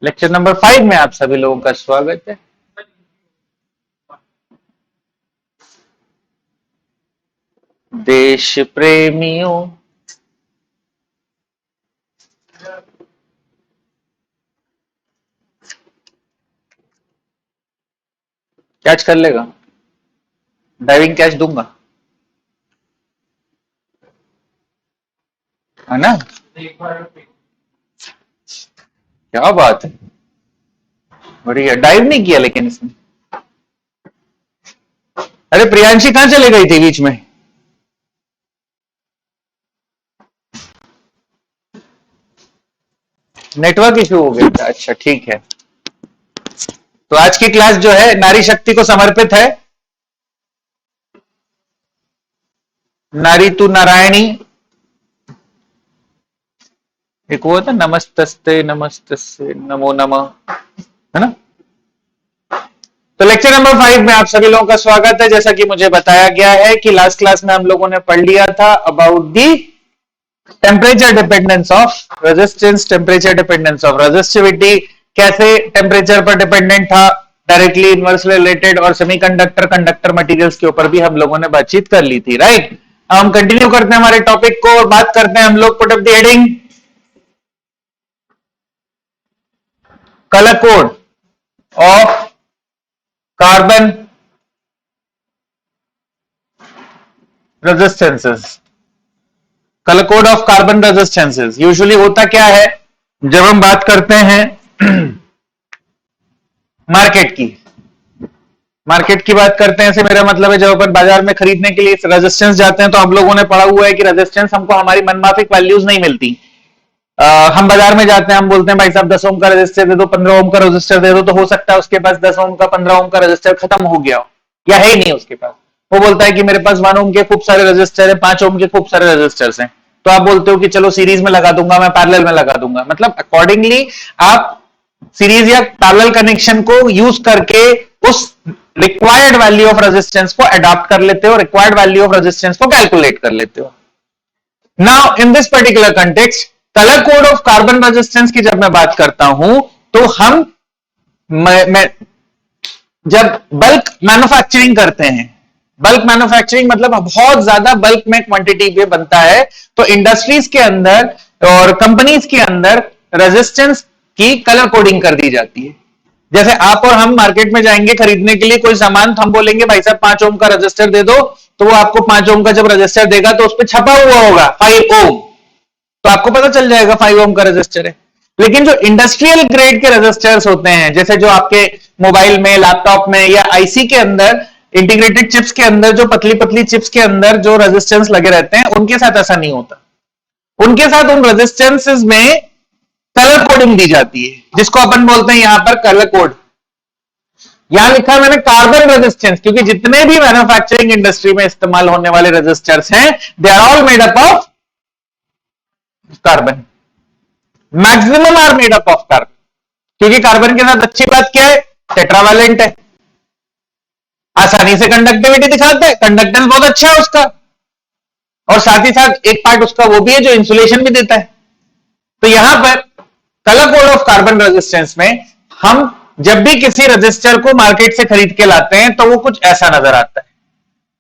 Lecture number 5 में आप सभी लोगों का स्वागत है। देश प्रेमियों, कैच कर लेगा, डाइविंग कैच दूंगा, है ना? क्या बात है, बढ़िया। डाइव नहीं किया लेकिन इसमें। अरे प्रियांशी कहां चले गई थी बीच में? नेटवर्क इशू हो गया था। अच्छा ठीक है। तो आज की क्लास जो है नारी शक्ति को समर्पित है। नारी तू नारायणी, एक वो था नमस्तस्ते नमस्तस्ते नमो नमः, है ना? तो लेक्चर नंबर 5 में आप सभी लोगों का स्वागत है। जैसा कि मुझे बताया गया है कि लास्ट क्लास में हम लोगों ने पढ़ लिया था about the temperature dependence of resistance, temperature dependence of resistivity, कैसे टेम्परेचर पर डिपेंडेंट था, डायरेक्टली इनवर्सली रिलेटेड, और सेमीकंडक्टर कंडक्टर मटेरियल्स के ऊपर भी हम लोगों ने बातचीत कर ली थी, राइट? अब हम कंटिन्यू करते हैं हमारे टॉपिक को और बात करते हैं हम लोग, put up the heading colour code of carbon resistances. Colour code of carbon resistances usually होता क्या है, जब हम बात करते हैं मार्केट की बात करते हैं, से मेरा मतलब है जब अपन बाजार में खरीदने के लिए रेजिस्टेंस जाते हैं तो हम लोगों ने पढ़ा हुआ है कि रेजिस्टेंस हमको हमारी मनमाफिक वैल्यूज नहीं मिलती। हम बाजार में जाते हैं, हम बोलते हैं भाई साहब 10 ओम का रजिस्टर दे दो, 15 ओम का रजिस्टर दे दो, तो हो सकता है उसके पास 10 ओम का 15 ओम का रजिस्टर खत्म हो गया हो या है ही नहीं उसके पास। वो बोलता है कि मेरे पास 1 ओम के खूब सारे रजिस्टर है, 5 ओम के खूब सारे रजिस्टर्स हैं। तो आप बोलते हो कि चलो सीरीज में लगा दूंगा, मैं पैरेलल में लगा दूंगा। मतलब अकॉर्डिंगली आप सीरीज या पैरेलल कनेक्शन को यूज करके उस रिक्वायर्ड वैल्यू ऑफ रेजिस्टेंस को अडॉप्ट कर लेते हो, रिक्वायर्ड वैल्यू ऑफ रेजिस्टेंस को कैलकुलेट कर लेते हो। Now in this particular context, colour code of carbon resistance की जब मैं बात करता हूं तो हम मैं जब बल्क मैन्युफैक्चरिंग करते हैं, बल्क मैन्युफैक्चरिंग मतलब बहुत ज्यादा बल्क में क्वांटिटी पे बनता है, तो इंडस्ट्रीज के अंदर और कंपनीज के अंदर रेजिस्टेंस की कलर कोडिंग कर दी जाती है। जैसे आप और हम मार्केट में जाएंगे खरीदने के लिए कोई सामान, तो हम बोलेंगे भाई साहब 5 ओम का रजिस्टर दे दो, तो वो आपको 5 ओम का जब रजिस्टर देगा तो उस पर छपा हुआ होगा 5 ओम, तो आपको पता चल जाएगा 5 ओम का रजिस्टर है। लेकिन जो इंडस्ट्रियल ग्रेड के रजिस्टर्स होते हैं, जैसे जो आपके मोबाइल में, लैपटॉप में या आईसी के अंदर, इंटीग्रेटेड चिप्स के अंदर, जो पतली पतली चिप्स के अंदर जो रेजिस्टेंस लगे रहते हैं, उनके साथ ऐसा नहीं होता। उनके साथ उन रेजिस्टेंसेस में कलर कोडिंग दी जाती है, जिसको अपन बोलते हैं यहां पर कलर कोड। यहां लिखा है मैंने कार्बन रेजिस्टेंस, क्योंकि जितने भी मैन्युफैक्चरिंग इंडस्ट्री में इस्तेमाल होने वाले रेजिस्टर्स हैं, they are all made up of carbon. Maximum are made up of carbon, क्योंकि कार्बन के साथ अच्छी बात क्या है, टेट्रावैलेंट है, आसानी से कंडक्टिविटी दिखाता है, कंडक्टेंस बहुत अच्छा है उसका, और साथ ही साथ एक पार्ट उसका वो भी है जो इंसुलेशन भी देता है। तो यहां पर colour code of carbon resistance में हम जब भी किसी रजिस्टर को मार्केट से खरीद के लाते हैं तो वो कुछ ऐसा नजर आता है।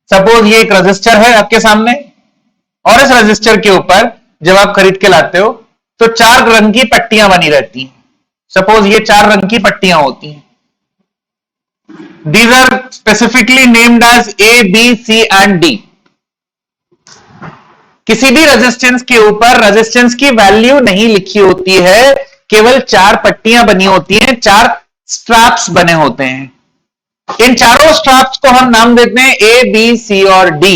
सपोज ये एक रजिस्टर है आपके सामने, और इस रजिस्टर के ऊपर जब आप खरीद के लाते हो तो 4 रंग की पट्टियां बनी रहती हैं। सपोज ये 4 रंग की पट्टियां होती हैं। These are specifically named as A, B, C and D. किसी भी रेजिस्टेंस के ऊपर रेजिस्टेंस की वैल्यू नहीं लिखी होती है, केवल 4 पट्टियां बनी होती हैं, 4 स्ट्रैप्स बने होते हैं। इन चारों स्ट्रैप्स को हम नाम देते हैं ए, बी, सी और डी।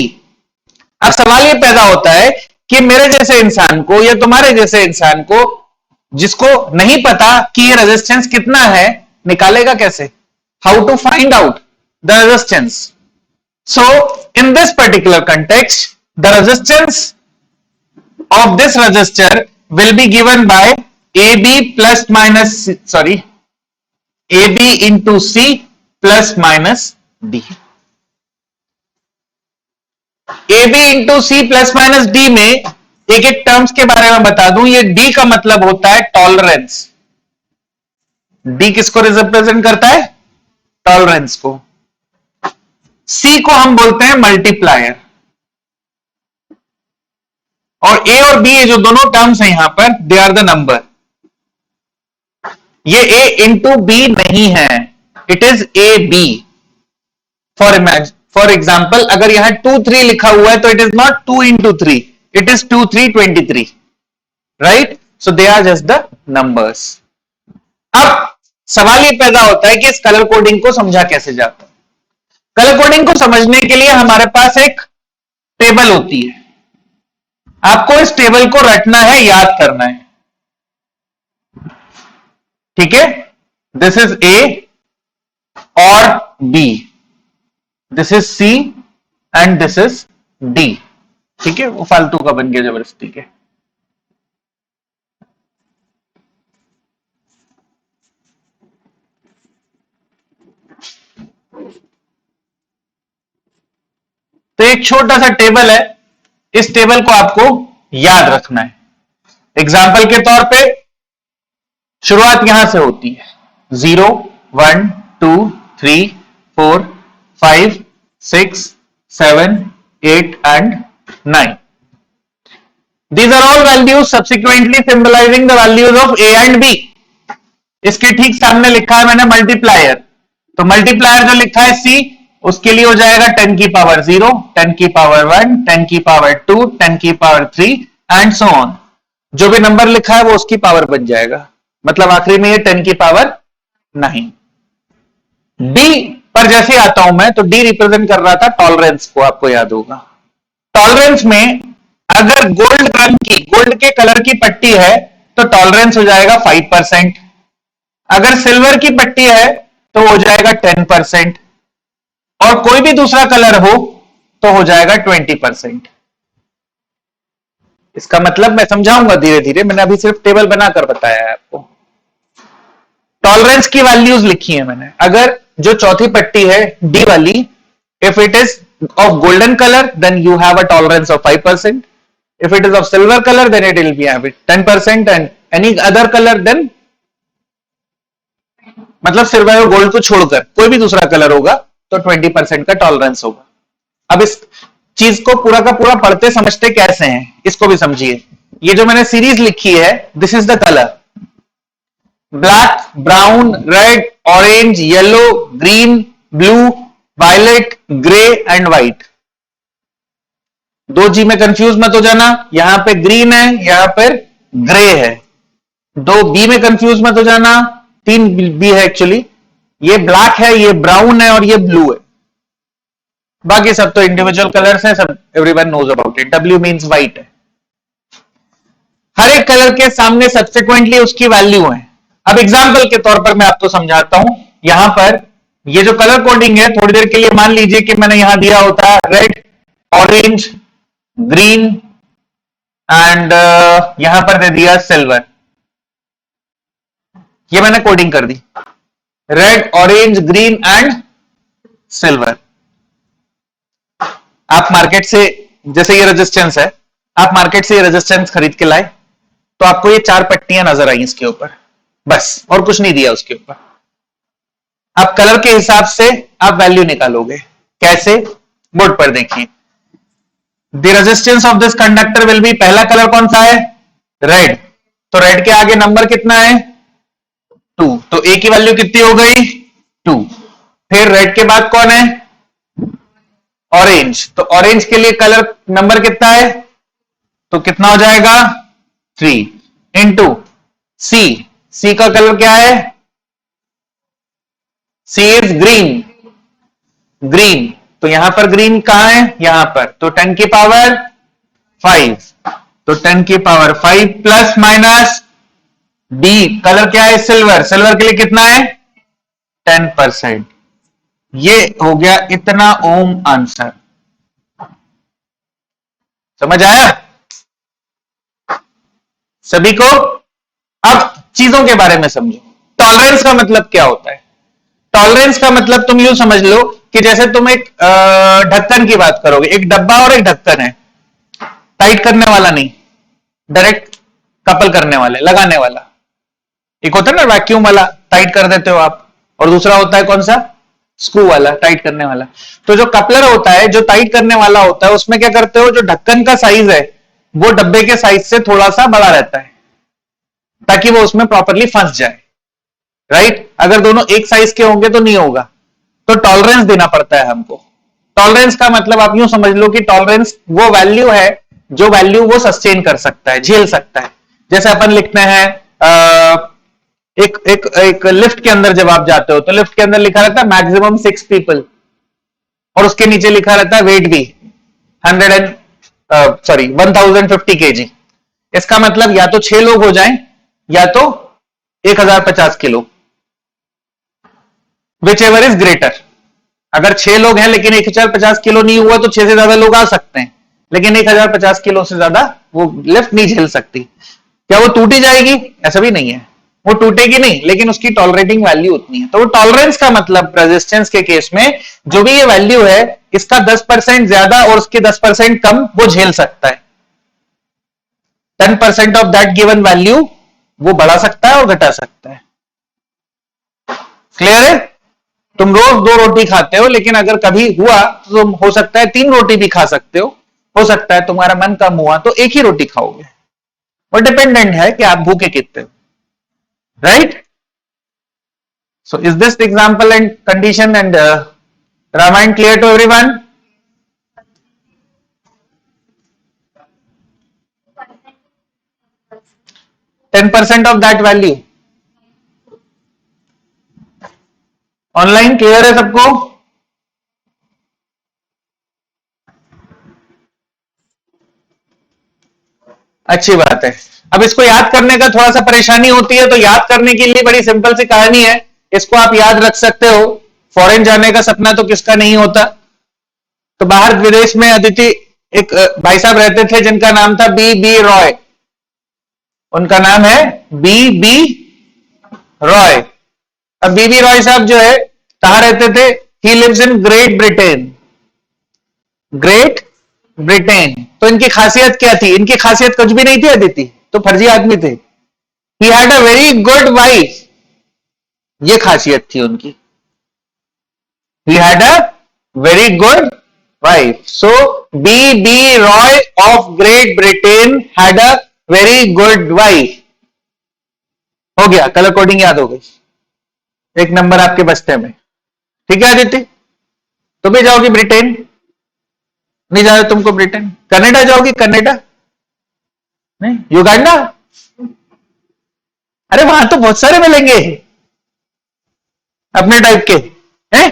अब सवाल यह पैदा होता है कि मेरे जैसे इंसान को या तुम्हारे जैसे इंसान को, जिसको नहीं पता कि ये रेजिस्टेंस कितना है, निकालेगा कैसे? How to find out the resistance? So in this particular context, the resistance of this resistor will be given by AB plus minus, sorry, AB into C plus minus D. AB into C plus minus D में एक एक terms के बारे में बता दूं, ये D का मतलब होता है टॉलरेंस। डी किसको रिप्रेजेंट करता है? टॉलरेंस को। सी को हम बोलते हैं मल्टीप्लायर। और ए और बी, ये जो दोनों टर्म्स हैं यहां पर, दे आर द नंबर। ये ए इंटू बी नहीं है, it is A B. For example, अगर यहां 2 3 लिखा हुआ है तो it is not 2 into 3, it is 2 3 23, right? So they are just the numbers. अब सवाल ये पैदा होता है कि इस कलर कोडिंग को समझा कैसे जाता है। कलर कोडिंग को समझने के लिए हमारे पास एक टेबल होती है। आपको इस टेबल को रटना है, याद करना है, ठीक है? दिस इज ए और B, this is C and this is D, ठीक है? वो फालतू का बन गया जबरदस्ती के। तो एक छोटा सा टेबल है, इस टेबल को आपको याद रखना है। एग्जाम्पल के तौर पे शुरुआत यहां से होती है, 0 1 2 3 4 5 6 7 8 and 9. These are all values subsequently symbolizing the values of A and B. इसके ठीक सामने लिखा है मैंने मल्टीप्लायर, तो मल्टीप्लायर जो लिखा है C, उसके लिए हो जाएगा 10 की पावर 0, 10 की पावर 1, 10 की पावर 2, 10 की पावर 3 एंड सो ऑन। जो भी नंबर लिखा है वो उसकी पावर बन जाएगा, मतलब आखिरी में ये 10 की पावर 9। डी पर जैसे आता हूं मैं, तो डी रिप्रेजेंट कर रहा था टॉलरेंस को, आपको याद होगा। टॉलरेंस में अगर गोल्ड के कलर की पट्टी है तो टॉलरेंस हो जाएगा 5%। अगर सिल्वर की पट्टी है तो हो जाएगा 10%, और कोई भी दूसरा कलर हो तो हो जाएगा 20%। इसका मतलब मैं समझाऊंगा धीरे धीरे, मैंने अभी सिर्फ टेबल बनाकर बताया है आपको। टॉलरेंस की वैल्यूज लिखी है मैंने। अगर जो चौथी पट्टी है डी वाली, if it is of golden colour then you have a tolerance of 5%, if it is of silver colour then it will be 10%, and any other colour then, मतलब सिल्वर और गोल्ड को छोड़कर कोई भी दूसरा कलर होगा तो 20% का टॉलरेंस होगा। अब इस चीज को पूरा का पूरा पढ़ते समझते कैसे हैं, इसको भी समझिए। ये जो मैंने सीरीज लिखी है, this is the colour, black, brown, red, orange, yellow, green, blue, violet, grey and white. 2G में कंफ्यूज मत हो जाना, यहां पे ग्रीन है, यहां पर ग्रे है। 2B में कंफ्यूज मत हो जाना, 3B है एक्चुअली, ये ब्लैक है, ये ब्राउन है और ये ब्लू है। बाकी सब तो इंडिविजुअल कलर्स हैं, सब everyone knows about it. W means white है। हर एक कलर के सामने सब्सिक्वेंटली उसकी वैल्यू है। अब एग्जांपल के तौर पर मैं आपको समझाता हूं। यहां पर ये जो कलर कोडिंग है, थोड़ी देर के लिए मान लीजिए कि मैंने यहां दिया होता रेड, ऑरेंज, ग्रीन एंड यहां पर दे दिया सिल्वर। ये मैंने कोडिंग कर दी, red, orange, green and silver. आप मार्केट से, जैसे ये रेजिस्टेंस है, आप मार्केट से ये रेजिस्टेंस खरीद के लाए तो आपको ये 4 पट्टियां नजर आई इसके ऊपर, बस, और कुछ नहीं दिया उसके ऊपर। आप कलर के हिसाब से आप वैल्यू निकालोगे। कैसे? बोर्ड पर देखिए, the resistance of this conductor will be, पहला कलर कौन सा है? रेड, तो रेड के आगे नंबर कितना है? 2, तो ए की वैल्यू कितनी हो गई? 2। फिर रेड के बाद कौन है? ऑरेंज, तो ऑरेंज के लिए कलर नंबर कितना है? तो कितना हो जाएगा? 3 इंटू सी, सी का कलर क्या है? सी इज ग्रीन, ग्रीन, तो यहां पर ग्रीन कहां है? यहां पर, तो 10 की पावर 5, तो 10 की power 5 plus minus D, colour क्या है? सिल्वर, सिल्वर के लिए कितना है? 10%। ये हो गया इतना ओम आंसर। समझ आया सभी को? अब चीजों के बारे में समझो। टॉलरेंस का मतलब क्या होता है? टॉलरेंस का मतलब तुम यूं समझ लो कि जैसे तुम एक ढक्कन की बात करोगे, एक डब्बा और एक ढक्कन है, टाइट करने वाला नहीं, डायरेक्ट कपल करने वाले, लगाने वाला। एक होता है ना वैक्यूम वाला, टाइट कर देते हो आप, और दूसरा होता है कौन सा, स्क्रू वाला, टाइट करने वाला। तो जो कपलर होता है, जो टाइट करने वाला होता है, उसमें क्या करते हो, जो ढक्कन का साइज है वो डब्बे के साइज से थोड़ा सा बड़ा रहता है, ताकि वो उसमें प्रॉपरली फंस जाए, राइट। अगर दोनों एक साइज के होंगे तो नहीं होगा, तो टॉलरेंस देना पड़ता है हमको। टॉलरेंस का मतलब आप यूं समझ लो कि टॉलरेंस वो वैल्यू है जो वैल्यू वो सस्टेन कर सकता है, झेल सकता है। जैसे अपन लिखते हैं एक एक एक लिफ्ट के अंदर जब आप जाते हो तो लिफ्ट के अंदर लिखा रहता है मैक्सिमम 6 पीपल, और उसके नीचे लिखा रहता है वेट भी 1050 kg। इसका मतलब या तो 6 लोग हो जाएं या तो 1050 kilo, which ever is greater. अगर 6 लोग हैं लेकिन 1050 किलो नहीं हुआ तो 6 से ज्यादा लोग आ सकते हैं, लेकिन 1050 किलो से ज्यादा वो लिफ्ट नहीं झेल सकती। क्या वो टूटी जाएगी? ऐसा भी नहीं है, वो टूटेगी नहीं, लेकिन उसकी टॉलरेटिंग वैल्यू उतनी है। तो वो टॉलरेंस का मतलब रेजिस्टेंस के केस में जो भी ये वैल्यू है, इसका 10% ज्यादा और उसके 10% कम वो झेल सकता है। 10% ऑफ दैट गिवन वैल्यू वो बढ़ा सकता है और घटा सकता है। क्लियर है? तुम रोज 2 रोटी खाते हो, लेकिन अगर कभी हुआ तो तुम हो सकता है 3 रोटी भी खा सकते हो सकता है तुम्हारा मन कम हुआ तो एक ही रोटी खाओगे। वो डिपेंडेंट है कि आप भूखे कितने हो, right. So is this example and condition and Ramayan clear to everyone? Ten percent of that value. Online clear है सबको? अच्छी बात है। अब इसको याद करने का थोड़ा सा परेशानी होती है, तो याद करने के लिए बड़ी सिंपल सी कहानी है, इसको आप याद रख सकते हो। फॉरेन जाने का सपना तो किसका नहीं होता। तो बाहर विदेश में अदिति एक भाई साहब रहते थे जिनका नाम था बी बी रॉय। उनका नाम है बी बी रॉय। अब बीबी रॉय साहब जो है कहां रहते थे? He lives in Great Britain. Great Britain. तो इनकी खासियत क्या थी? इनकी खासियत कुछ भी नहीं थी अदिति, तो फर्जी आदमी थे। He had a very good wife, ये खासियत थी उनकी। He had a very good wife. So B.B. Roy of Great Britain had a very good wife. हो गया, कलर कोडिंग याद हो गई, एक नंबर आपके बस्ते में। ठीक है आदित्य, तो भी जाओगी ब्रिटेन? नहीं जा रहे तुमको ब्रिटेन? कनाडा जाओगी? कनाडा नहीं, युगांडा? अरे वहां तो बहुत सारे मिलेंगे अपने टाइप के हैं।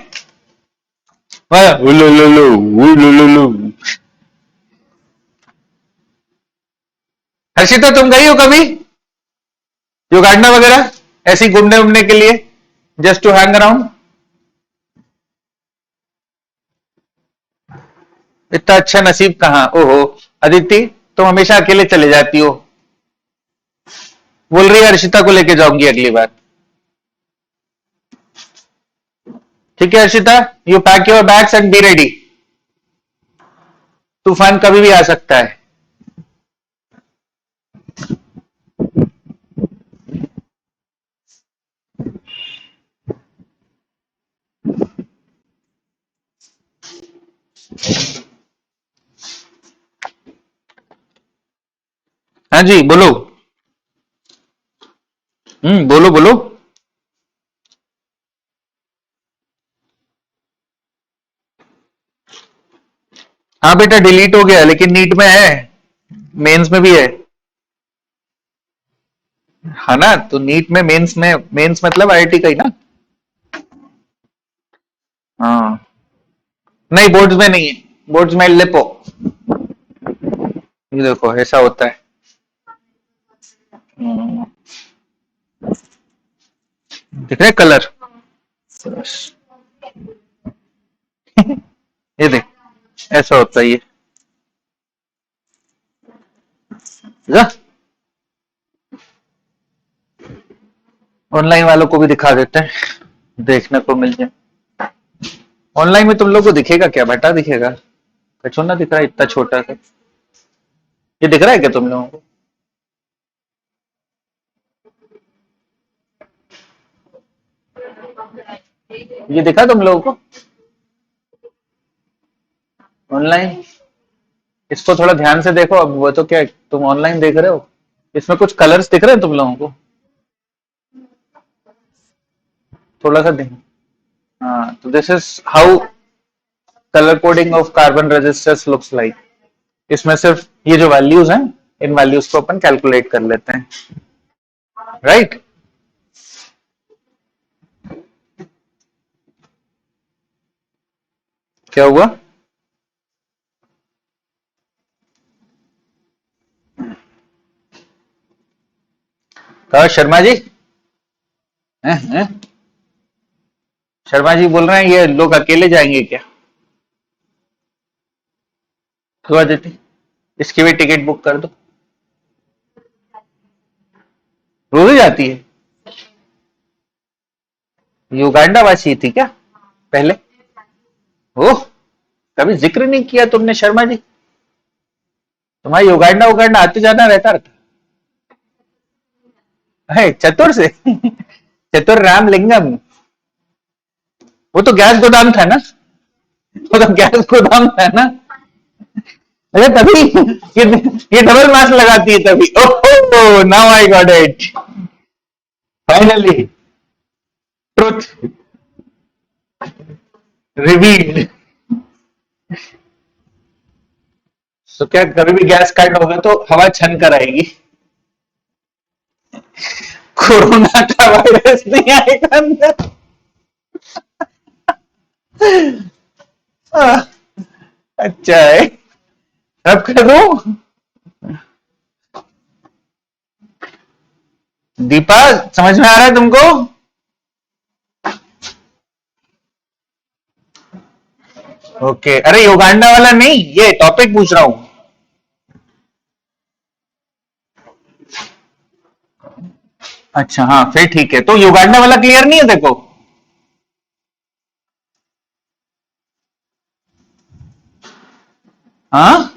हर्षिता तुम गई हो कभी युगांडा वगैरह ऐसी घूमने उमने के लिए, जस्ट टू हैंग अराउंड? इतना अच्छा नसीब कहां। ओहो अदिति, तुम हमेशा अकेले चले जाती हो। बोल रही है हर्षिता को लेके जाऊंगी अगली बार। ठीक है Harshita, you pack your bags and be ready. तूफान कभी भी आ सकता है। हाँ जी बोलो। बोलो बोलो। हाँ बेटा डिलीट हो गया, लेकिन नीट में है, मेंस में भी है। हाँ ना, तो नीट में मेंस मतलब आईआईटी का ही ना। हाँ, नहीं बोर्ड्स में नहीं है, बोर्ड्स में लिपो। ये देखो ऐसा होता है। हम्म, दिख रहा है कलर? ये देख, ऐसा होता है ये। ऑनलाइन वालों को भी दिखा देते हैं, देखने को मिल जाए। ऑनलाइन में तुम लोग को दिखेगा क्या बेटा? दिखेगा कछुना दिख रहा है इतना छोटा सा। ये दिख रहा है क्या तुम लोगों को? ये दिखा तुम लोगों को ऑनलाइन? इसको थोड़ा ध्यान से देखो। अब वो तो क्या तुम ऑनलाइन देख रहे हो, इसमें कुछ कलर्स दिख रहे हैं तुम लोगों को? थोड़ा सा देखो। हाँ, तो this is how colour coding of carbon resistors looks like. इसमें सिर्फ ये जो वैल्यूज हैं, इन वैल्यूज को अपन कैलकुलेट कर लेते हैं, राइट? क्या हुआ? कहा शर्मा जी? हैं? शर्मा जी बोल रहे हैं ये लोग अकेले जाएंगे क्या? हुआ देती, इसकी भी टिकट बुक कर दो। रोज ही जाती है? युगांडा वासी थी क्या पहले? ओह, कभी जिक्र नहीं किया तुमने शर्मा जी। तुम्हारा युगांडा उगांडा आते जाना रहता है चतुर से। चतुर रामलिंगम। वो तो गैस गोदाम था ना? वो तो गैस गोदाम था ना? अरे तभी ये ये डबल मास लगाती है तभी। Oh, now I got it, finally truth revealed. तो क्या कभी भी गैस काट होगा तो हवा छन कर आएगी? कोरोना का वायरस नहीं आएगा अंदर। आह, अच्छा है। अब कर दूं? दीपा, समझ में आ रहा है तुमको? ओके, अरे युगांडा वाला नहीं, ये टॉपिक पूछ रहा हूं। अच्छा हाँ, फिर ठीक है। तो युगांडा वाला क्लियर नहीं है देखो। हाँ,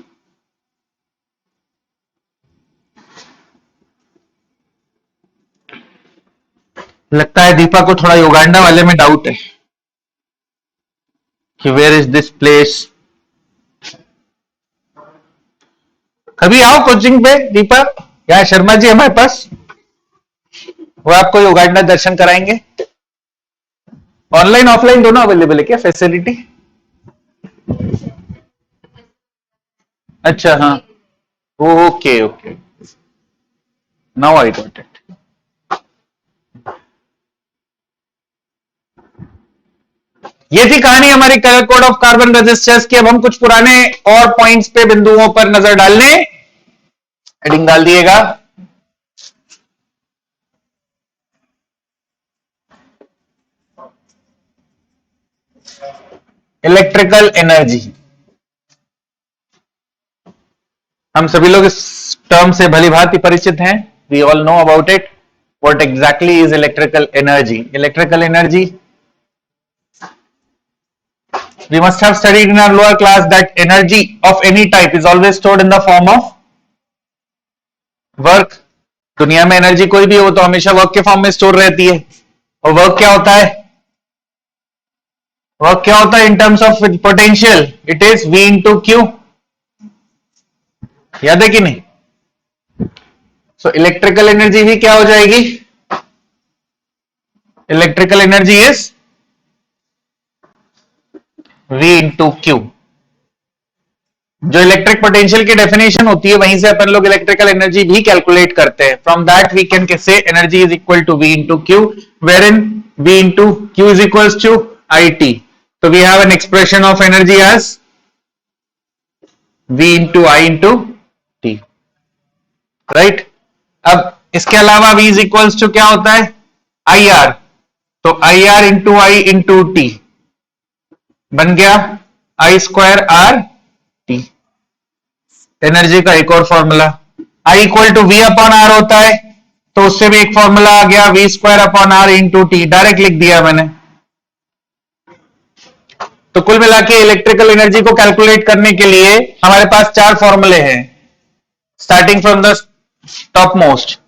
लगता है दीपा को थोड़ा युगांडा वाले में डाउट है कि वेयर इज दिस प्लेस। कभी आओ कोचिंग पे दीपा, या शर्मा जी हमारे पास, वो आपको युगांडा दर्शन कराएंगे। ऑनलाइन ऑफलाइन दोनों अवेलेबल है क्या फैसिलिटी? अच्छा हाँ, okay okay, now I got it. ये थी कहानी हमारी colour code of carbon resistors की। अब हम कुछ पुराने और पॉइंट्स पे, बिंदुओं पर नजर डालने, हेडिंग डाल दिएगा। इलेक्ट्रिकल एनर्जी, हम सभी लोग इस टर्म से भली भांति परिचित हैं। We all know about it. What exactly is electrical energy? Electrical energy, we must have studied in our lower class that energy of any type is always stored in the form of work. दुनिया में energy कोई भी हो तो हमेशा work के form में store रहती है। और वर्क क्या होता है? वर्क क्या होता है इन terms of potential? It is V into Q. याद है कि नहीं? सो इलेक्ट्रिकल एनर्जी भी क्या हो जाएगी? Electrical energy is V into Q. जो इलेक्ट्रिक पोटेंशियल की डेफिनेशन होती है वहीं से अपन लोग इलेक्ट्रिकल एनर्जी भी कैलकुलेट करते हैं। From that we can say energy is equal to V into Q, where in V into Q is equal to I T. तो we have an expression of energy as V into I into T, right? अब इसके अलावा V is equal to क्या होता है? I R. तो I R into I into T बन गया I square R T. Energy का एक और formula, I equal to V upon R होता है, तो उससे भी एक फॉर्मूला आ गया V square upon R into T. Direct लिख दिया मैंने। तो कुल मिला के इलेक्ट्रिकल एनर्जी को कैलकुलेट करने के लिए हमारे पास चार फॉर्मूले हैं, starting from the top most.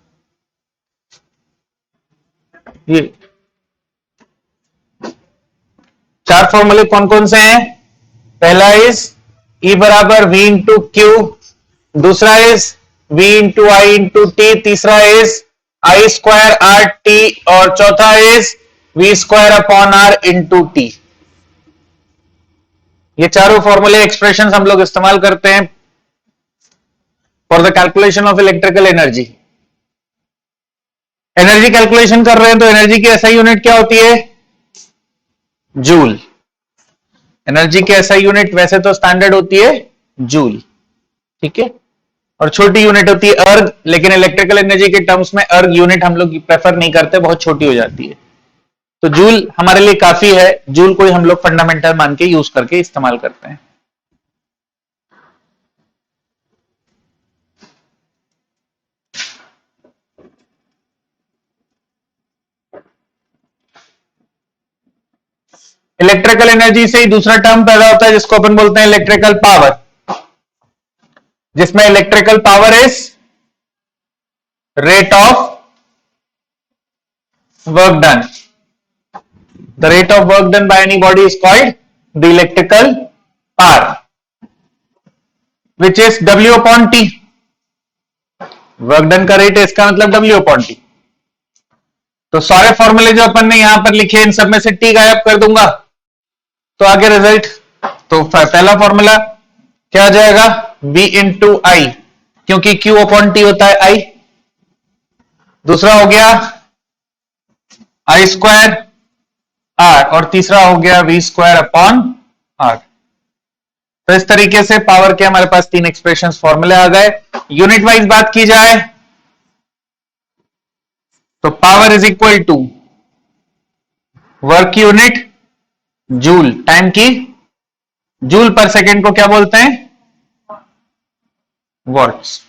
ये चार फॉर्मूले कौन कौन से हैं? पहला इज E बराबर V इंटू क्यू, दूसरा is V into I into T, तीसरा is I square R T, और चौथा is V square upon R into T. ये चारों फॉर्मूले एक्सप्रेशन हम लोग इस्तेमाल करते हैं for the calculation of electrical energy. Energy calculation कर रहे हैं तो एनर्जी की एसआई यूनिट क्या होती है? जूल। एनर्जी की एसआई यूनिट वैसे तो स्टैंडर्ड होती है जूल, ठीक है, और छोटी यूनिट होती है अर्ग, लेकिन इलेक्ट्रिकल एनर्जी के टर्म्स में अर्ग यूनिट हम लोग प्रेफर नहीं करते, बहुत छोटी हो जाती है। तो जूल हमारे लिए काफी है, जूल को ही हम लोग फंडामेंटल मान के यूज करके इस्तेमाल करते हैं। इलेक्ट्रिकल एनर्जी से ही दूसरा टर्म पैदा होता है जिसको अपन बोलते हैं इलेक्ट्रिकल पावर, जिसमें electrical power is rate of work done. The rate of work done by any body is called the electrical power, which is W upon T. Work done का रेट है, इसका मतलब W अपॉन टी। तो सारे फॉर्मूले जो अपन ने यहां पर लिखे इन सब में से टी गायब कर दूंगा तो आगे रिजल्ट। तो पहला फॉर्मूला क्या आ जाएगा? V इंटू आई, क्योंकि Q अपॉन टी होता है I। दूसरा हो गया I स्क्वायर R, और तीसरा हो गया V स्क्वायर अपॉन R। तो इस तरीके से पावर के हमारे पास तीन एक्सप्रेशन फॉर्मूले आ गए। यूनिट वाइज बात की जाए तो power is equal to work unit joule, time की जूल पर सेकेंड को क्या बोलते हैं? Watts.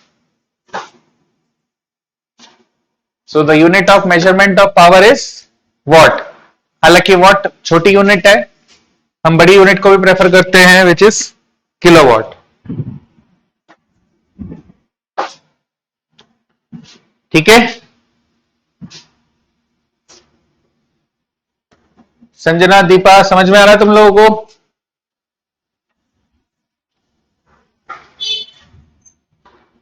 So the unit of measurement of power is watt. हालांकि वॉट छोटी यूनिट है, हम बड़ी यूनिट को भी प्रेफर करते हैं विच इज किलोवाट, ठीक है। संजना, दीपा, समझ में आ रहा है तुम लोगों को?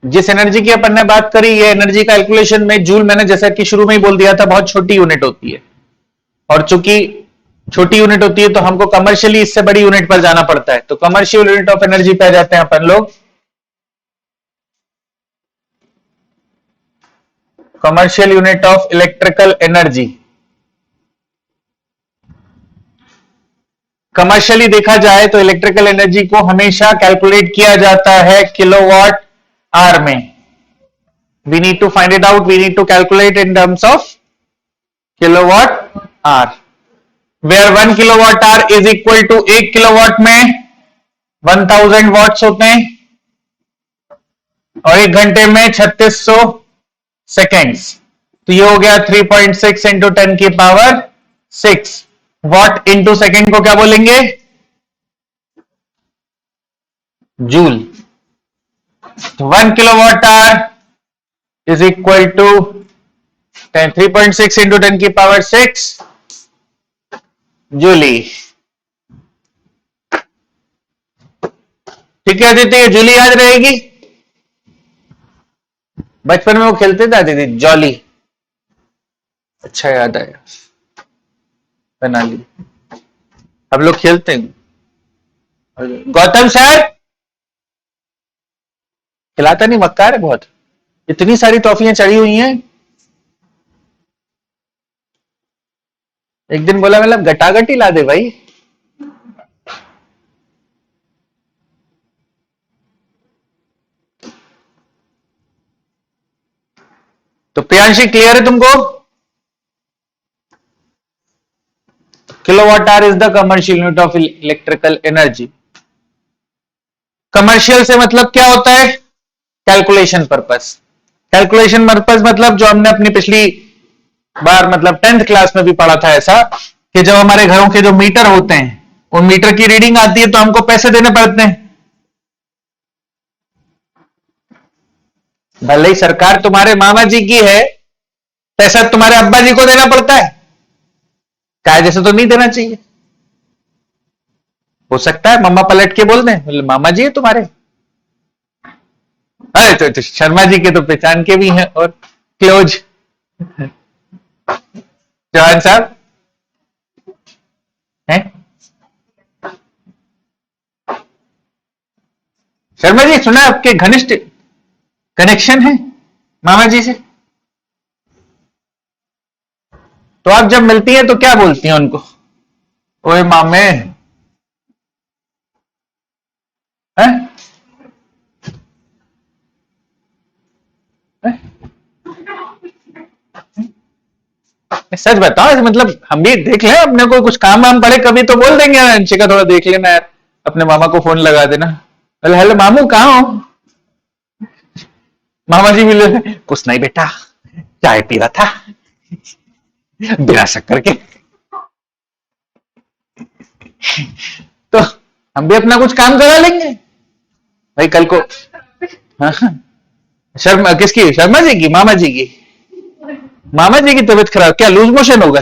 जिस एनर्जी की अपन ने बात करी, ये एनर्जी कैलकुलेशन में जूल मैंने जैसा कि शुरू में ही बोल दिया था बहुत छोटी यूनिट होती है, और चूंकि छोटी यूनिट होती है तो हमको कमर्शियली इससे बड़ी यूनिट पर जाना पड़ता है। तो कमर्शियल यूनिट ऑफ एनर्जी पे जाते हैं अपन लोग। Commercial unit of electrical energy, commercially देखा जाए तो इलेक्ट्रिकल एनर्जी को हमेशा कैलकुलेट किया जाता है किलोवाट आवर में। We need to find it out, we need to calculate in terms of kilowatt hour, where 1 kilowatt hour is equal to 1 kilowatt में 1000 वॉट्स होते हैं, और 1 घंटे में 3600 सेकेंड्स। तो ये हो गया 3.6 इंटू 10 की पावर 6 वॉट इंटू सेकेंड को क्या बोलेंगे? Joule. 1 kilowatt hour is equal to 3.6 into 10 की पावर 6 जूली। ठीक है आदित्य, ये जूली याद रहेगी। बचपन में वो खेलते थे आदित्य जॉली, अच्छा याद आया, बना ली। अब लोग खेलते हैं। गौतम सर खिलाता नहीं, मक्कार है बहुत, इतनी सारी टॉफियां चढ़ी हुई हैं। एक दिन बोला मतलब गटागटी ला दे भाई। तो प्रियांशी क्लियर है तुमको? Kilowatt hour is the commercial unit of electrical energy. Commercial से मतलब क्या होता है? Calculation purpose. कैलकुलेशन पर्पस मतलब जो हमने अपनी पिछली बार मतलब 10th क्लास में भी पढ़ा था ऐसा, कि जब हमारे घरों के जो मीटर होते हैं उन मीटर की रीडिंग आती है तो हमको पैसे देने पड़ते हैं। भले ही सरकार तुम्हारे मामा जी की है, पैसा तुम्हारे अब्बा जी को देना पड़ता है, काय जैसे तो नहीं देना चाहिए। हो सकता है मम्मा पलट के बोल दें, बोले मामा जी है तुम्हारे। अरे तो शर्मा जी के तो पहचान के भी हैं और क्लोज। चौहान साहब हैं, शर्मा जी सुना आपके घनिष्ठ कनेक्शन है मामा जी से, तो आप जब मिलती हैं तो क्या बोलती हैं उनको? ओए मामे हैं? सच बताओ, मतलब हम भी देख लें, अपने को कुछ काम वाम पड़े कभी तो बोल देंगे यार, अंशिका थोड़ा देख लेना यार, अपने मामा को फोन लगा देना, हेलो हेलो मामू कहाँ हो? मामा जी मिले, कुछ नहीं बेटा, चाय पी रहा था बिना शक्कर के। तो हम भी अपना कुछ काम करा लेंगे भाई कल को। हाँ हाँ। शर्मा किसकी? शर्मा जी की? मामा जी की? मामा जी की तबीयत खराब, क्या लूज मोशन हो गए?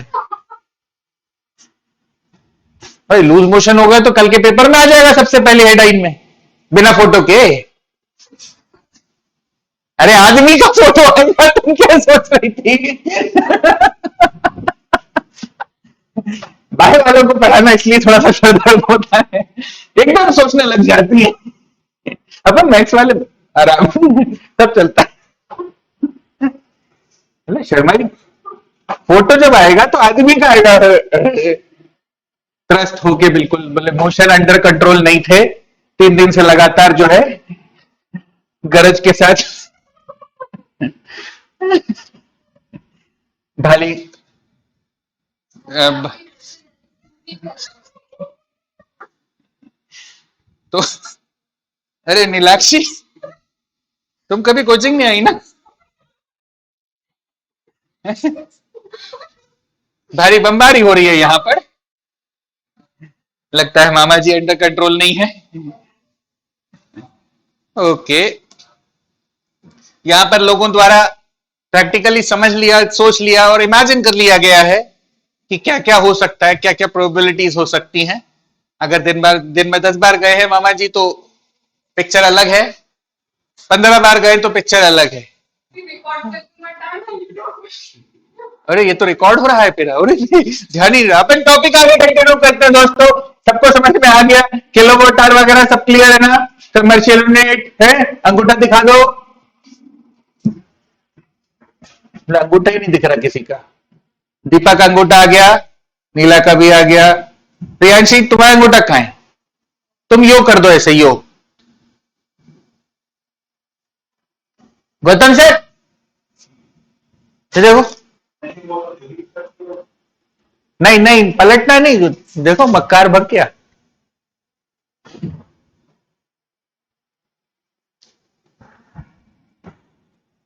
भाई लूज मोशन हो गए तो कल के पेपर में आ जाएगा सबसे पहले हेडलाइन में, बिना फोटो के। अरे आदमी का फोटो आएगा, तुम क्या सोच रही थी? बाहर वालों को पढ़ाना इसलिए थोड़ा सा सर दर्द होता है, एकदम सोचने लग जाती है। अपन मैथ्स वाले आराम सब चलता है। शर्मा जी फोटो जब आएगा तो आदमी का आएगा, त्रस्त होके बिल्कुल, बोले मोशन अंडर कंट्रोल नहीं थे, 3 दिन से लगातार जो है गरज के साथ ढाली। अब तो अरे नीलाक्षी, तुम कभी कोचिंग में आई ना? भारी बमबारी हो रही है यहाँ पर, लगता है मामा जी अंडर कंट्रोल नहीं है। ओके, यहाँ पर लोगों द्वारा प्रैक्टिकली समझ लिया, सोच लिया और इमेजिन कर लिया गया है कि क्या क्या हो सकता है, क्या क्या प्रोबेबिलिटीज हो सकती हैं। अगर दिन में 10 बार गए हैं मामा जी तो पिक्चर अलग है, 15 बार गए तो पिक्चर अलग है। अरे ये तो रिकॉर्ड हो रहा है फिर, अरे ध्यान ही रहा। अपन टॉपिक आगे कंटिन्यू करते हैं दोस्तों, सबको समझ में आ गया? किलोवाट आवर वगैरह सब क्लियर है ना? कमर्शियल यूनिट है, अंगूठा दिखा दो। अंगूठा ही नहीं दिख रहा किसी का। दीपा का अंगूठा आ गया, नीला का भी आ गया। प्रियांशी तुम्हारा अंगूठा कहाँ है? तुम यो कर दो ऐसे, यो। गौतम से देखो, नहीं नहीं पलटना नहीं, देखो मक्कार भग गया।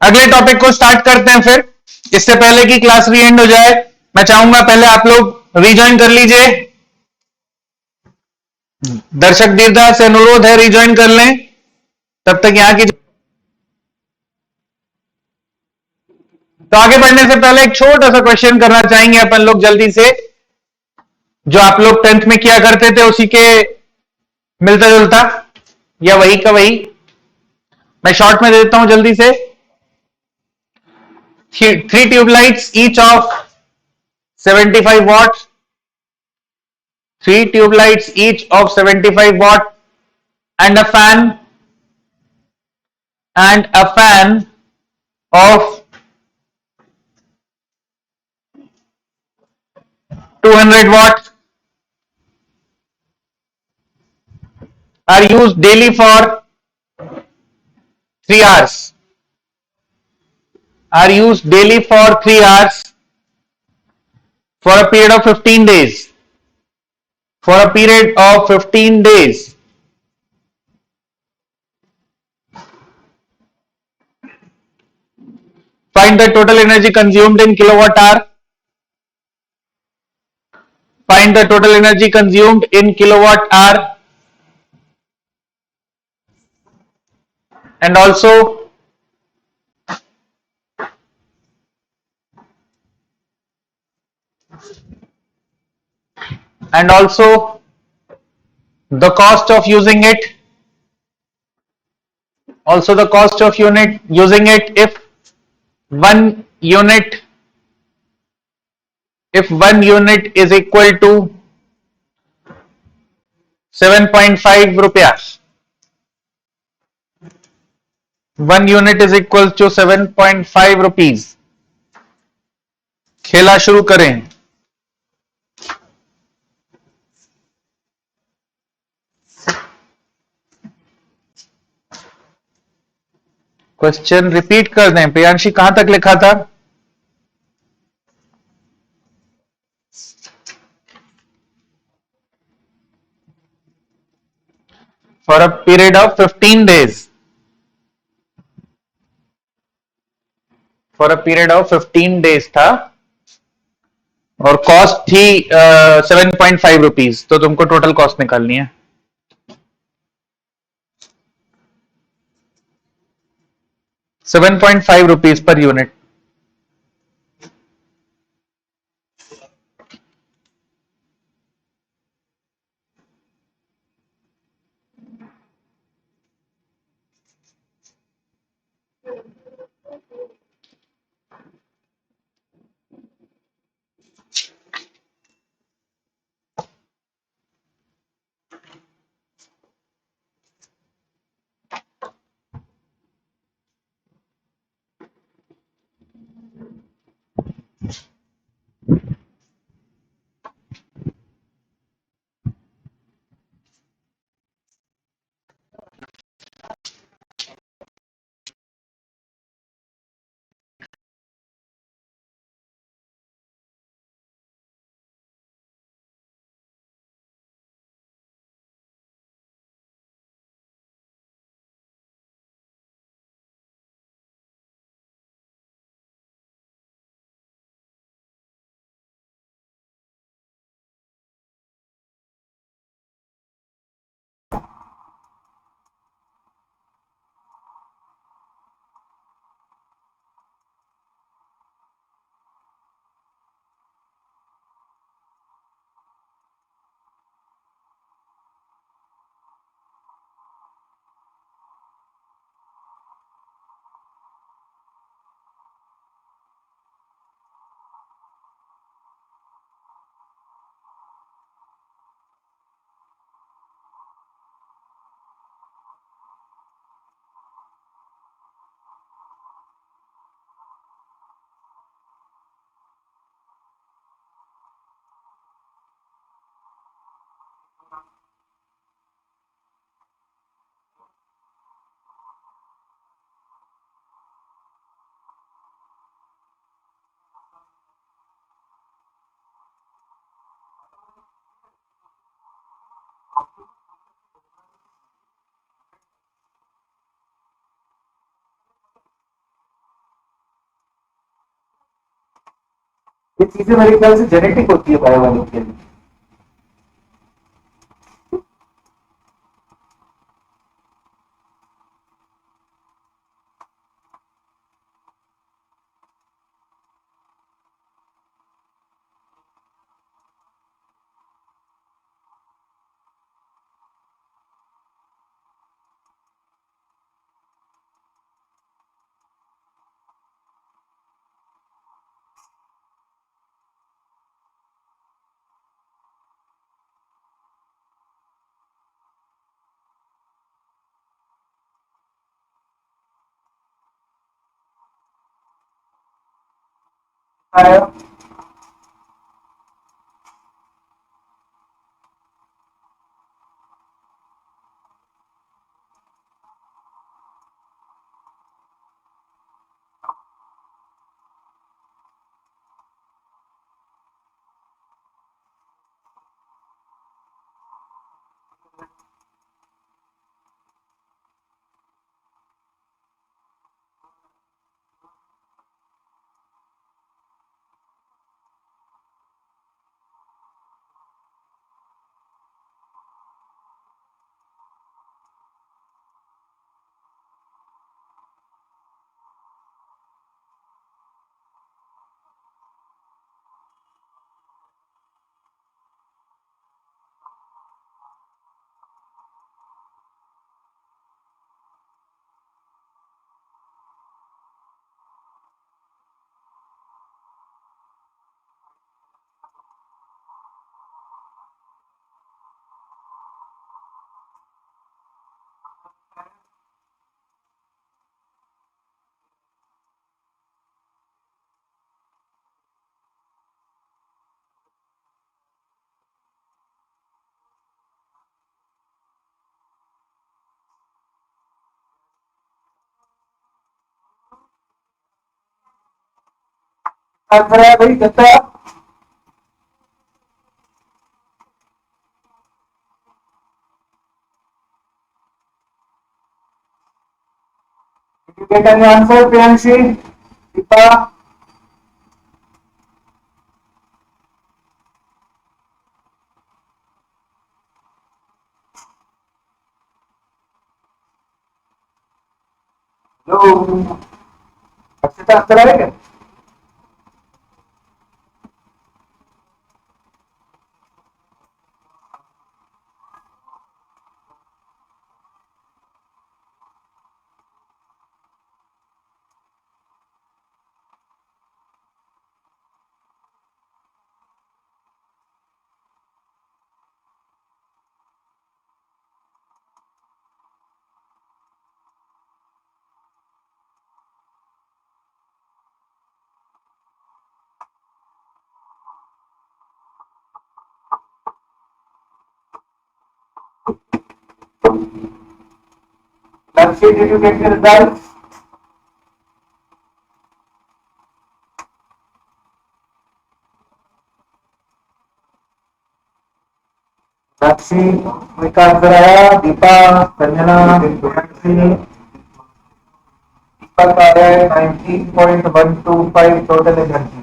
अगले टॉपिक को स्टार्ट करते हैं फिर, इससे पहले कि क्लास री एंड हो जाए, मैं चाहूंगा पहले आप लोग रीज्वाइन कर लीजिए। दर्शक दीर्घा से अनुरोध है रीज्वाइन कर लें, तब तक यहां की। तो आगे बढ़ने से पहले एक छोटा सा क्वेश्चन करना चाहेंगे अपन लोग जल्दी से, जो आप लोग 10th में किया करते थे उसी के मिलता जुलता, या वही का वही। मैं शॉर्ट में दे देता हूं जल्दी से। 3 tubelights each of 75 watts, 3 tubelights each of 75 watt, and a fan of 200 watts are used daily for 3 hours. Are used daily for 3 hours for a period of 15 days. For a period of 15 days. Find the total energy consumed in kilowatt hour. Find the total energy consumed in kilowatt hour, and also the cost of using it, also the cost of unit using it, one unit if 1 unit is equal to 7.5 rupees, 1 unit is equal to 7.5 rupees. खेला शुरू करें. Question repeat कर दें. प्रियांशी कहां तक लिखा था? For a period of 15 days. For a period of 15 days था और कॉस्ट थी 7.5 रुपीज. तो तुमको टोटल कॉस्ट निकालनी है. 7.5 रुपीज पर यूनिट. ये चीजें मेरे ख्याल से जेनेटिक होती है बायो वालों के लिए. आंसर है भाई कितना? Did you get any answer, Priyanshi? Deepa? Hello? अच्छे से आंसर आएगा? Lakshmi, did you get the results? Lakshmi, इसका आंसर आया। दीपा, संजना, प्रियांशी, दीपक आ रहा है 19.125 टोटल एनर्जी।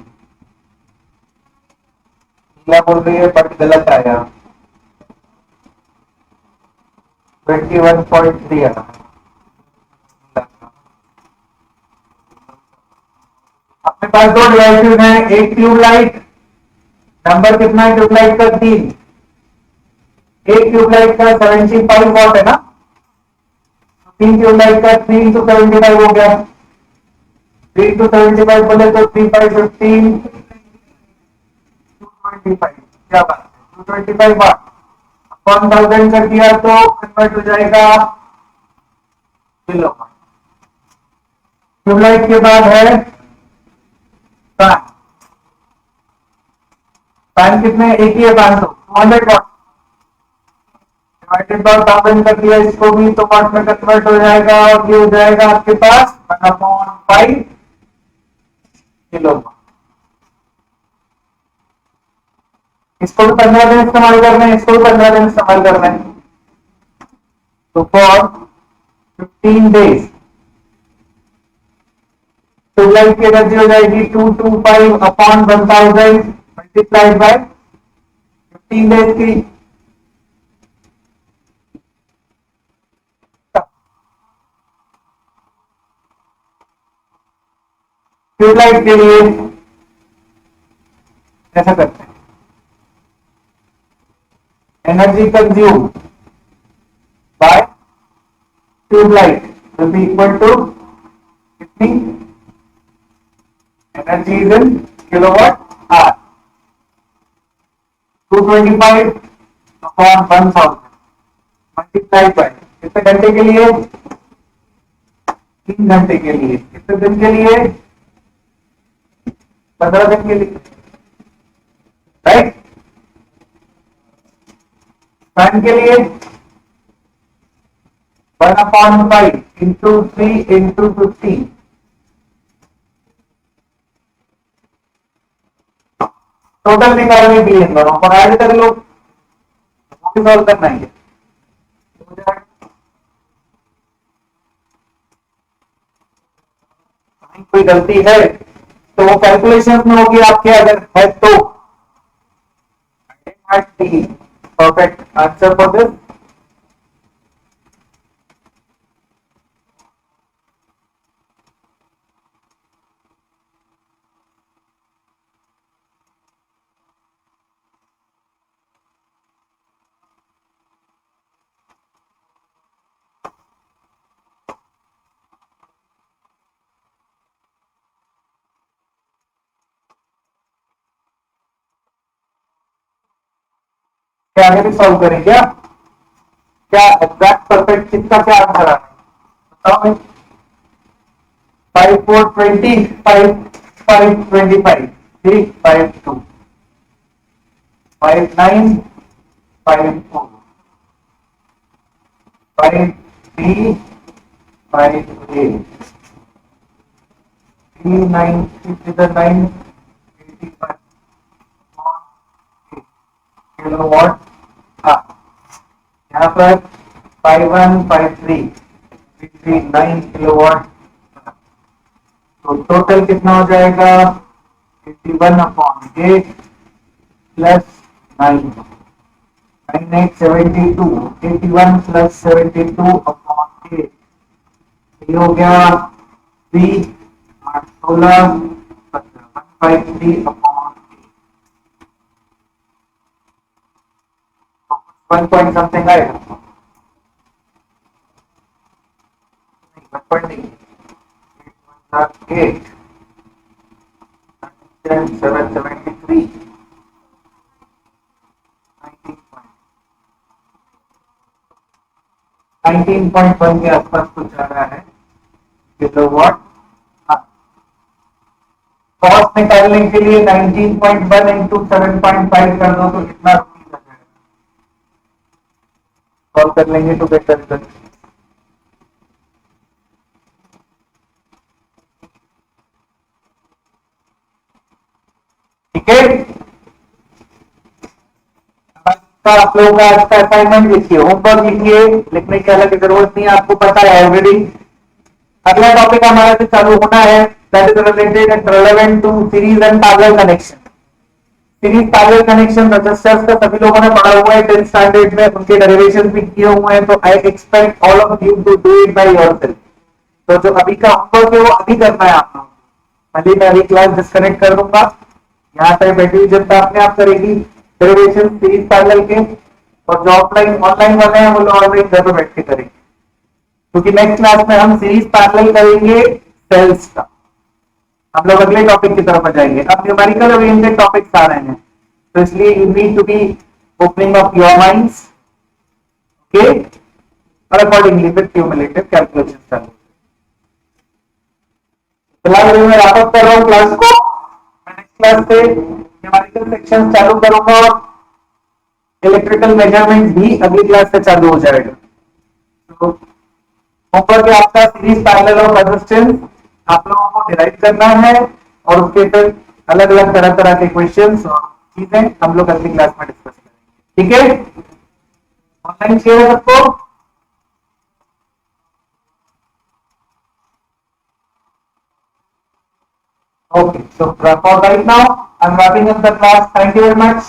शीला बोल रही है बट गलत आया, 21.3 आया। अपने पास दो डिवाइसेस हैं, एक ट्यूबलाइट, नंबर कितना है ट्यूबलाइट का? 3। एक ट्यूबलाइट का 75 वॉट है ना, 3 ट्यूबलाइट का 3 इंटू 75 हो गया। 3 इंटू 75 बोले तो 3 5 15 225, क्या बात है, 225 वाट 1000 कर दिया तो कन्वर्ट हो जाएगा किलो। ट्यूबलाइट के बाद है फैन। फैन कितने? एक ही है, 500 200 वाट डिवाइडेड बाय 1000 कर दिया इसको भी तो वाट में कन्वर्ट हो जाएगा, और ये हो जाएगा आपके पास 1/5 किलो। इसको भी 15 दिन इस्तेमाल करना है, इसको भी 15 दिन इस्तेमाल करना है। तो फॉर 15 डेज ट्यूबलाइट की एनर्जी हो जाएगी 225 अपॉन 1000 मल्टीप्लाइड बाय 15 डेज की। ट्यूबलाइट के लिए ऐसा करते हैं, energy consume by tubelight will be equal to कितनी? Energy is in kilowatt hour. 225 upon 1000 multiplied by कितने घंटे के लिए? 3 घंटे के लिए। कितने दिन के लिए? 15 दिन के लिए, राइट। फैन के लिए 1/5 इंटू 3 इंटू 15, टोटल निकालने के लिए इन दोनों को ऐड कर लो, वो भी सॉल्व करना है। कोई गलती है तो वो कैलकुलेशन में होगी आपके, अगर है तो। Perfect answer for this. क्या आगे भी सॉल्व करें क्या? क्या एग्जैक्ट परफेक्ट किसका क्या आंसर आ रहा है? 5 4 20 5 5 25 3 5 2 5 9 5 4 5 3 5 8 3 9 6 9 किलोवाट। हाँ, यहाँ पर 5153 किलोवाट। तो टोटल कितना हो जाएगा 81/8 प्लस 9 9872 81 प्लस 72/8 ये हो गया 3 8 16 153/8 1 पॉइंट समथिंग आएगा 8 773 19.1 के आसपास कुछ आ रहा है किलोवाट। कॉस्ट निकालने के लिए 19.1 इंटू 7.5 कर दो तो कितना रुपीज आ जाएगा। सॉल्व कर लेंगे तो बेटर रिजल्ट। ठीक है, आप लोगों का आज का असाइनमेंट लिखिए, होमवर्क लिखिए, लिखने की अलग जरूरत नहीं है, आपको पता है ऑलरेडी। अगला टॉपिक हमारा जो चालू होना है that is related and relevant to series and parallel connection. Series parallel connection resistors का सभी लोगों ने पढ़ा हुआ है 10th स्टैंडर्ड में, उनके डेरिवेशन भी किए हुए हैं, तो I expect all of you to do it by yourself. तो जो अभी का होमवर्क है वो अभी करना है आप लोगों को। भले मैं अभी क्लास डिस्कनेक्ट कर दूंगा, यहाँ पे बैठी हुई जनता अपने आप करेगी डेरिवेशन सीरीज पैरेलल के, और जो ऑफलाइन ऑनलाइन वाले हैं वो लोग ऑनलाइन घर पे बैठ के करेंगे, क्योंकि नेक्स्ट क्लास में हम सीरीज पैरेलल करेंगे सेल्स का। हम लोग अगले टॉपिक की तरफ जाएंगे, अब न्यूमेरिकल ओरिएंटेड टॉपिक्स आ रहे हैं, तो इसलिए you need to be opening of your minds, okay, और अकॉर्डिंगली विद क्यूमुलेटिव कैलकुलेशन करेंगे। फिलहाल मैं रैप अप कर रहा हूँ क्लास को, नेक्स्ट क्लास से न्यूमेरिकल सेक्शन चालू करूंगा और इलेक्ट्रिकल मेजरमेंट भी अगली क्लास से चालू हो जाएगा। तो होमवर्क है आपका सीरीज पैरेलल और रेजिस्टेंस आप लोगों को डिराइव करना है, और उसके फिर अलग अलग तरह तरह के क्वेश्चंस और चीजें हम लोग अगली क्लास में डिस्कस करेंगे। ठीक है, ऑनलाइन शेयर है सबको। Okay, so for right now, I'm wrapping up the class. Thank you very much.